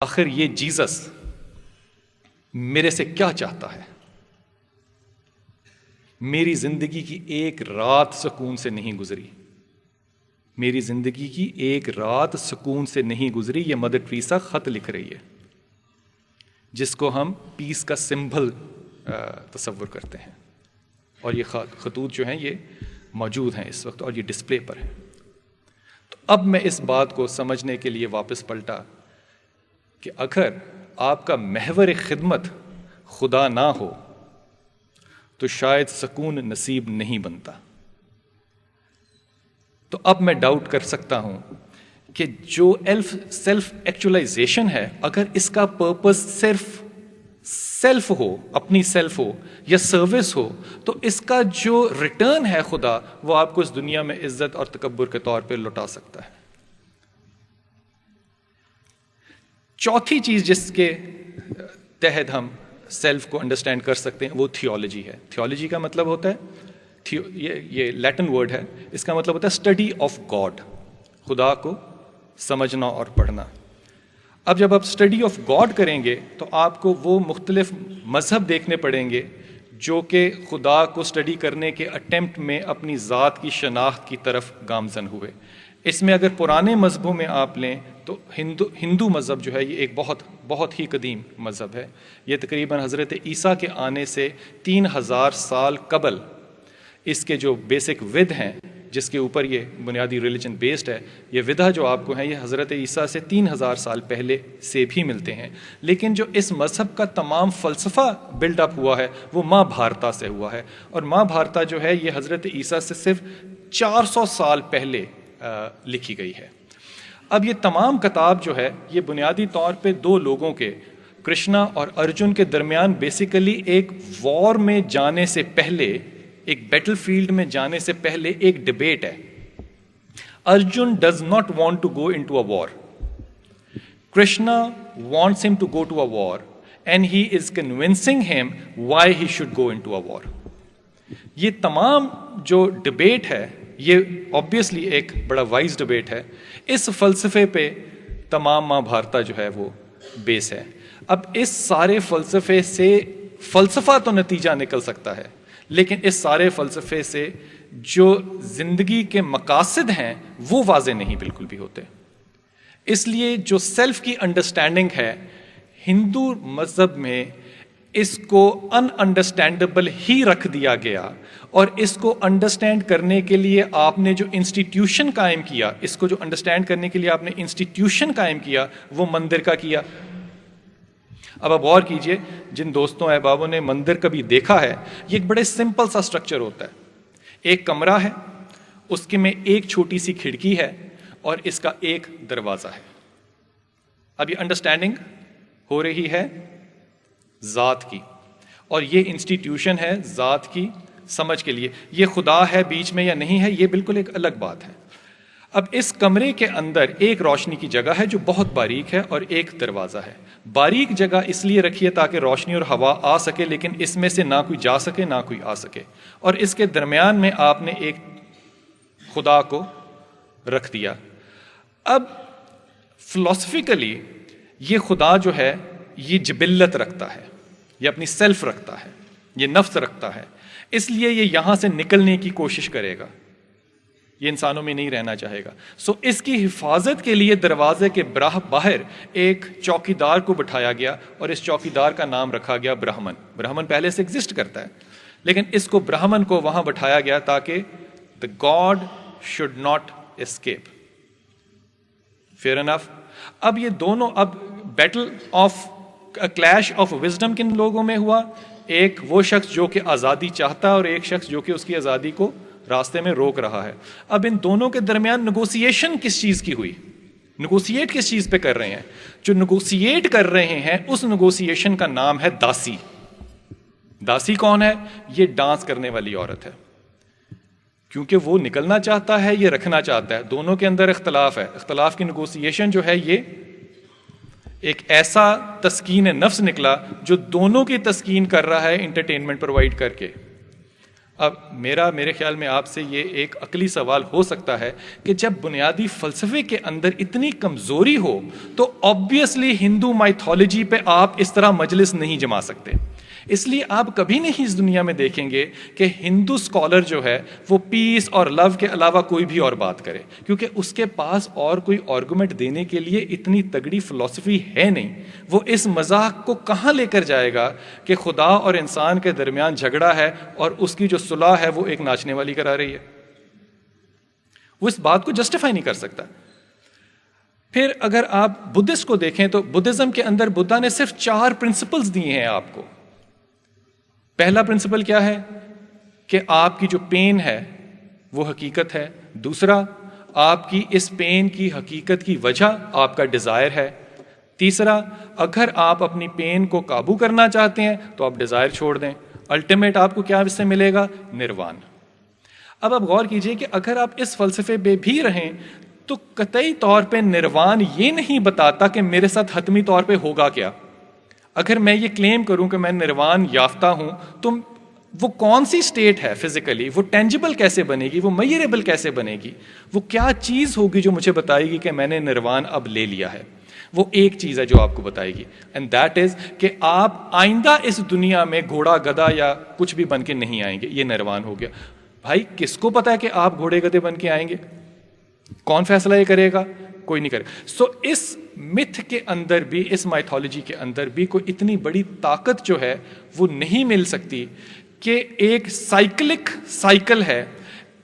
آخر یہ جیزس میرے سے کیا چاہتا ہے؟ میری زندگی کی ایک رات سکون سے نہیں گزری، میری زندگی کی ایک رات سکون سے نہیں گزری. یہ مدر ٹریسا خط لکھ رہی ہے، جس کو ہم پیس کا سمبل تصور کرتے ہیں. اور یہ خطوط جو ہیں یہ موجود ہیں اس وقت اور یہ ڈسپلے پر ہیں. تو اب میں اس بات کو سمجھنے کے لیے واپس پلٹا کہ اگر آپ کا محور خدمت خدا نہ ہو تو شاید سکون نصیب نہیں بنتا. تو اب میں ڈاؤٹ کر سکتا ہوں کہ جو سیلف ایکچولائزیشن ہے، اگر اس کا پرپس صرف سیلف ہو، اپنی سیلف ہو یا سروس ہو، تو اس کا جو ریٹرن ہے خدا، وہ آپ کو اس دنیا میں عزت اور تکبر کے طور پہ لوٹا سکتا ہے. چوتھی چیز جس کے تحت ہم سیلف کو انڈرسٹینڈ کر سکتے ہیں وہ تھیولوجی ہے. تھیولوجی کا مطلب ہوتا ہے، یہ لیٹن ورڈ ہے، اس کا مطلب ہوتا ہے اسٹڈی آف گاڈ، خدا کو سمجھنا اور پڑھنا. اب جب آپ اسٹڈی آف گاڈ کریں گے تو آپ کو وہ مختلف مذہب دیکھنے پڑیں گے جو کہ خدا کو اسٹڈی کرنے کے اٹیمپٹ میں اپنی ذات کی شناخت کی طرف گامزن ہوئے. اس میں اگر پرانے مذہبوں میں آپ لیں تو ہندو مذہب جو ہے یہ ایک بہت ہی قدیم مذہب ہے. یہ تقریباً حضرت عیسیٰ کے آنے سے 3000 سال قبل اس کے جو بیسک ود ہیں، جس کے اوپر یہ بنیادی ریلیجن بیسڈ ہے، یہ ودا جو آپ کو ہیں یہ حضرت عیسیٰ سے 3000 سال پہلے سے بھی ملتے ہیں. لیکن جو اس مذہب کا تمام فلسفہ بلڈ اپ ہوا ہے وہ ماں بھارتا سے ہوا ہے، اور ماں بھارتا جو ہے یہ حضرت عیسیٰ سے صرف 400 سال پہلے لکھی گئی ہے. اب یہ تمام کتاب جو ہے یہ بنیادی طور پہ دو لوگوں کے، کرشنا اور ارجن کے درمیان بیسیکلی ایک وار میں جانے سے پہلے، ایک بیٹل فیلڈ میں جانے سے پہلے ایک ڈیبیٹ ہے. Arjun does not want to go into a war, Krishna wants him to go to a war and he is convincing him why he should go into a war. یہ تمام جو debate ہے یہ obviously ایک بڑا wise debate ہے. اس فلسفے پہ تمام ماں بھارتا جو ہے وہ بیس ہے. اب اس سارے فلسفے سے فلسفہ تو نتیجہ نکل سکتا ہے، لیکن اس سارے فلسفے سے جو زندگی کے مقاصد ہیں وہ واضح نہیں بالکل بھی ہوتے. اس لیے جو سیلف کی انڈرسٹینڈنگ ہے ہندو مذہب میں، اس کو ان انڈرسٹینڈیبل ہی رکھ دیا گیا، اور اس کو انڈرسٹینڈ کرنے کے لیے آپ نے جو انسٹیٹیوشن قائم کیا، اس کو جو انڈرسٹینڈ کرنے کے لیے آپ نے انسٹیٹیوشن قائم کیا وہ مندر کا کیا. اب آپ غور کیجئے، جن دوستوں احبابوں نے مندر کبھی دیکھا ہے، یہ ایک بڑے سمپل سا سٹرکچر ہوتا ہے. ایک کمرہ ہے، اس کے میں ایک چھوٹی سی کھڑکی ہے اور اس کا ایک دروازہ ہے. اب یہ انڈرسٹینڈنگ ہو رہی ہے ذات کی، اور یہ انسٹیٹیوشن ہے ذات کی سمجھ کے لیے. یہ خدا ہے بیچ میں یا نہیں ہے یہ بالکل ایک الگ بات ہے. اب اس کمرے کے اندر ایک روشنی کی جگہ ہے جو بہت باریک ہے اور ایک دروازہ ہے. باریک جگہ اس لیے رکھی ہے تاکہ روشنی اور ہوا آ سکے، لیکن اس میں سے نہ کوئی جا سکے نہ کوئی آ سکے. اور اس کے درمیان میں آپ نے ایک خدا کو رکھ دیا. اب فلسفیکلی یہ خدا جو ہے یہ جبلت رکھتا ہے، یہ اپنی سیلف رکھتا ہے، یہ نفس رکھتا ہے، اس لیے یہ یہاں سے نکلنے کی کوشش کرے گا، یہ انسانوں میں نہیں رہنا چاہے گا. سو اس کی حفاظت کے لیے دروازے کے باہر ایک چوکیدار کو بٹھایا گیا، اور اس چوکیدار کا نام رکھا گیا برہمن. برہمن پہلے سے ایگزسٹ کرتا ہے، لیکن اس کو برہمن کو وہاں بٹھایا گیا تاکہ the God should not escape. Fair enough. اب یہ دونوں، اب battle of clash of wisdom کن لوگوں میں ہوا؟ ایک وہ شخص جو کہ آزادی چاہتا ہے اور ایک شخص جو کہ اس کی آزادی کو راستے میں روک رہا ہے. اب ان دونوں کے درمیان نیگوسیشن کس چیز کی ہوئی؟ نیگوسیٹ کس چیز پہ کر رہے ہیں؟ جو نیگوسیٹ کر رہے ہیں اس نیگوسیشن کا نام ہے داسی. داسی کون ہے؟ یہ ڈانس کرنے والی عورت ہے، کیونکہ وہ نکلنا چاہتا ہے، یہ رکھنا چاہتا ہے. دونوں کے اندر اختلاف ہے. اختلاف کی نیگوسیشن جو ہے یہ ایک ایسا تسکین نفس نکلا جو دونوں کی تسکین کر رہا ہے انٹرٹینمنٹ پرووائڈ کر کے. اب میرے خیال میں آپ سے یہ ایک عقلی سوال ہو سکتا ہے کہ جب بنیادی فلسفے کے اندر اتنی کمزوری ہو تو آبویسلی ہندو مائتھولوجی پہ آپ اس طرح مجلس نہیں جما سکتے. اس لیے آپ کبھی نہیں اس دنیا میں دیکھیں گے کہ ہندو اسکالر جو ہے وہ پیس اور لو کے علاوہ کوئی بھی اور بات کرے, کیونکہ اس کے پاس اور کوئی آرگومنٹ دینے کے لیے اتنی تگڑی فلسفی ہے نہیں. وہ اس مذاق کو کہاں لے کر جائے گا کہ خدا اور انسان کے درمیان جھگڑا ہے اور اس کی جو صلح ہے وہ ایک ناچنے والی کرا رہی ہے. وہ اس بات کو جسٹیفائی نہیں کر سکتا. پھر اگر آپ بدھسٹ کو دیکھیں تو بدھزم کے اندر بدھا نے صرف 4 پرنسپلز دیے ہیں آپ کو. پہلا پرنسپل کیا ہے کہ آپ کی جو پین ہے وہ حقیقت ہے. دوسرا, آپ کی اس پین کی حقیقت کی وجہ آپ کا ڈیزائر ہے. تیسرا, اگر آپ اپنی پین کو قابو کرنا چاہتے ہیں تو آپ ڈیزائر چھوڑ دیں. الٹیمیٹ آپ کو کیا اس سے ملے گا؟ نروان. اب آپ غور کیجئے کہ اگر آپ اس فلسفے پہ بھی رہیں تو قطعی طور پہ نروان یہ نہیں بتاتا کہ میرے ساتھ حتمی طور پہ ہوگا کیا. اگر میں یہ کلیم کروں کہ میں نروان یافتہ ہوں تو وہ کون سی سٹیٹ ہے فزیکلی, وہ ٹینجیبل کیسے بنے گی, وہ میئریبل کیسے بنے گی, وہ کیا چیز ہوگی جو مجھے بتائے گی کہ میں نے نروان اب لے لیا ہے؟ وہ ایک چیز ہے جو آپ کو بتائے گی, اینڈ دیٹ از کہ آپ آئندہ اس دنیا میں گھوڑا گدھا یا کچھ بھی بن کے نہیں آئیں گے. یہ نروان ہو گیا. بھائی کس کو پتا ہے کہ آپ گھوڑے گدھے بن کے آئیں گے؟ کون فیصلہ یہ کرے گا؟ کوئی نہیں کرے. سو اس متھ کے اندر بھی, اس مائتھولوجی کے اندر بھی کوئی اتنی بڑی طاقت جو ہے وہ نہیں مل سکتی کہ ایک سائیکلک سائیکل ہے,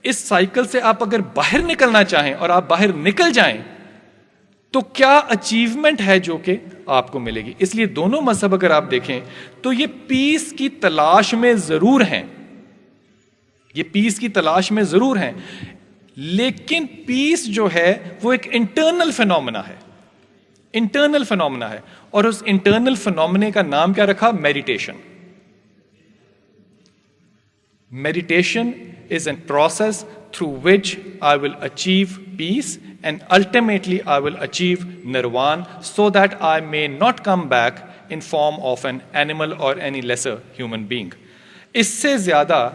اس سائیکل سے آپ اگر باہر نکلنا چاہیں اور آپ باہر نکل جائیں تو کیا اچیومنٹ ہے جو کہ آپ کو ملے گی. اس لیے دونوں مذہب اگر آپ دیکھیں تو یہ پیس کی تلاش میں ضرور ہیں, یہ پیس کی تلاش میں ضرور ہیں, لیکن پیس جو ہے وہ ایک انٹرنل فینومنا ہے, انٹرنل فینومنا ہے. اور اس انٹرنل فینومنے کا نام کیا رکھا؟ Meditation. Meditation is a process through which I will achieve peace and ultimately I will achieve nirvana so that I may not come back in form of an animal or any lesser human being. اس سے زیادہ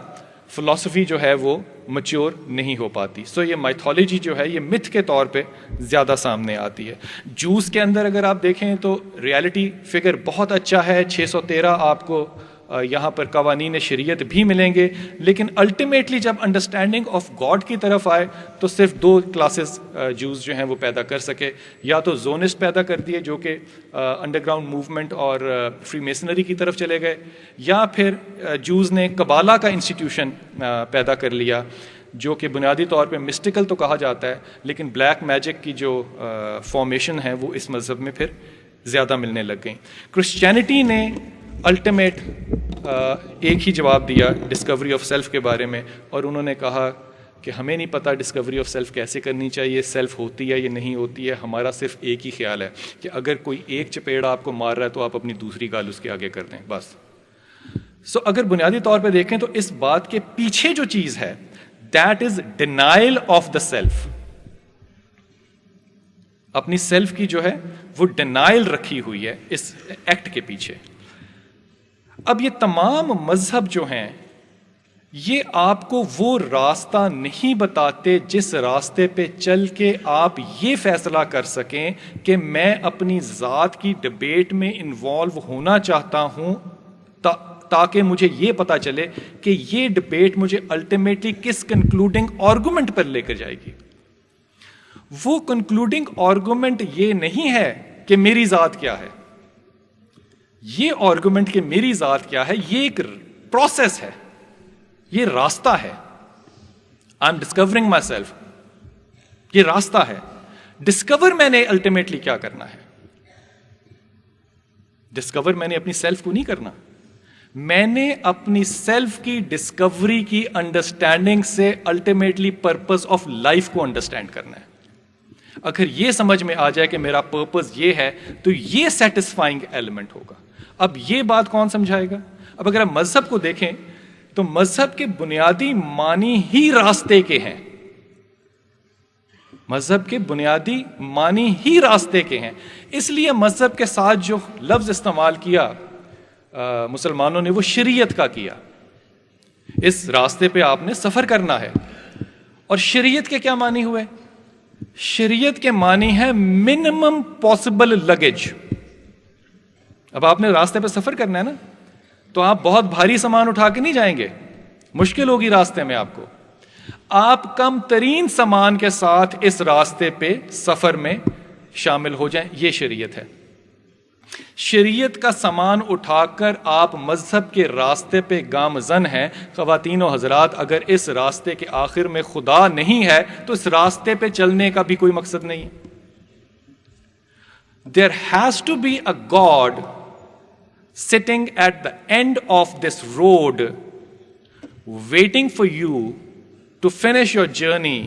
فلسفی جو ہے وہ mature نہیں ہو پاتی. سو یہ mythology جو ہے یہ متھ کے طور پہ زیادہ سامنے آتی ہے. جوز کے اندر اگر آپ دیکھیں تو ریالٹی فگر بہت اچھا ہے, 613 آپ کو یہاں پر قوانین شریعت بھی ملیں گے, لیکن الٹیمیٹلی جب انڈرسٹینڈنگ آف گاڈ کی طرف آئے تو صرف 2 کلاسز جوز جو ہیں وہ پیدا کر سکے. یا تو زونسٹ پیدا کر دیے جو کہ انڈر گراؤنڈ موومنٹ اور فری میسنری کی طرف چلے گئے, یا پھر جوز نے قبالہ کا انسٹیٹیوشن پیدا کر لیا جو کہ بنیادی طور پہ مسٹیکل تو کہا جاتا ہے, لیکن بلیک میجک کی جو فارمیشن ہے وہ اس مذہب میں پھر زیادہ ملنے لگ گئیں. کرسچینٹی نے الٹیمیٹ ایک ہی جواب دیا ڈسکوری آف سیلف کے بارے میں, اور انہوں نے کہا کہ ہمیں نہیں پتہ ڈسکوری آف سیلف کیسے کرنی چاہیے, سیلف ہوتی ہے یا نہیں ہوتی ہے, ہمارا صرف ایک ہی خیال ہے کہ اگر کوئی ایک چپیڑا آپ کو مار رہا ہے تو آپ اپنی دوسری گال اس کے آگے کر دیں بس. سو اگر بنیادی طور پہ دیکھیں تو اس بات کے پیچھے جو چیز ہے that is denial of the self. اپنی سیلف کی جو ہے وہ ڈینائل رکھی ہوئی ہے اس ایکٹ کے پیچھے. اب یہ تمام مذہب جو ہیں یہ آپ کو وہ راستہ نہیں بتاتے جس راستے پہ چل کے آپ یہ فیصلہ کر سکیں کہ میں اپنی ذات کی ڈبیٹ میں انوالو ہونا چاہتا ہوں تاکہ مجھے یہ پتا چلے کہ یہ ڈبیٹ مجھے الٹیمیٹلی کس کنکلوڈنگ آرگومنٹ پر لے کر جائے گی. وہ کنکلوڈنگ آرگومنٹ یہ نہیں ہے کہ میری ذات کیا ہے, یہ آرگومنٹ کہ میری ذات کیا ہے یہ ایک پروسیس ہے, یہ راستہ ہے. I am discovering my self, یہ راستہ ہے. ڈسکور میں نے الٹیمیٹلی کیا کرنا ہے؟ ڈسکور میں نے اپنی سیلف کو نہیں کرنا, میں نے اپنی سیلف کی ڈسکوری کی انڈرسٹینڈنگ سے الٹیمیٹلی پرپز آف لائف کو انڈرسٹینڈ کرنا ہے. اگر یہ سمجھ میں آ جائے کہ میرا پرپز یہ ہے تو یہ سیٹسفائنگ ایلیمنٹ ہوگا. اب یہ بات کون سمجھائے گا؟ اب اگر آپ مذہب کو دیکھیں تو مذہب کے بنیادی معنی ہی راستے کے ہیں, مذہب کے بنیادی معنی ہی راستے کے ہیں. اس لیے مذہب کے ساتھ جو لفظ استعمال کیا مسلمانوں نے وہ شریعت کا کیا. اس راستے پہ آپ نے سفر کرنا ہے. اور شریعت کے کیا معنی ہوئے؟ شریعت کے معنی ہے منیمم پاسبل لگیج. اب آپ نے راستے پہ سفر کرنا ہے نا, تو آپ بہت بھاری سامان اٹھا کے نہیں جائیں گے, مشکل ہوگی راستے میں آپ کو. آپ کم ترین سامان کے ساتھ اس راستے پہ سفر میں شامل ہو جائیں. یہ شریعت ہے. شریعت کا سامان اٹھا کر آپ مذہب کے راستے پہ گامزن ہیں. خواتین و حضرات, اگر اس راستے کے آخر میں خدا نہیں ہے تو اس راستے پہ چلنے کا بھی کوئی مقصد نہیں ہے. There has to be a God sitting at the end of this road waiting for you to finish your journey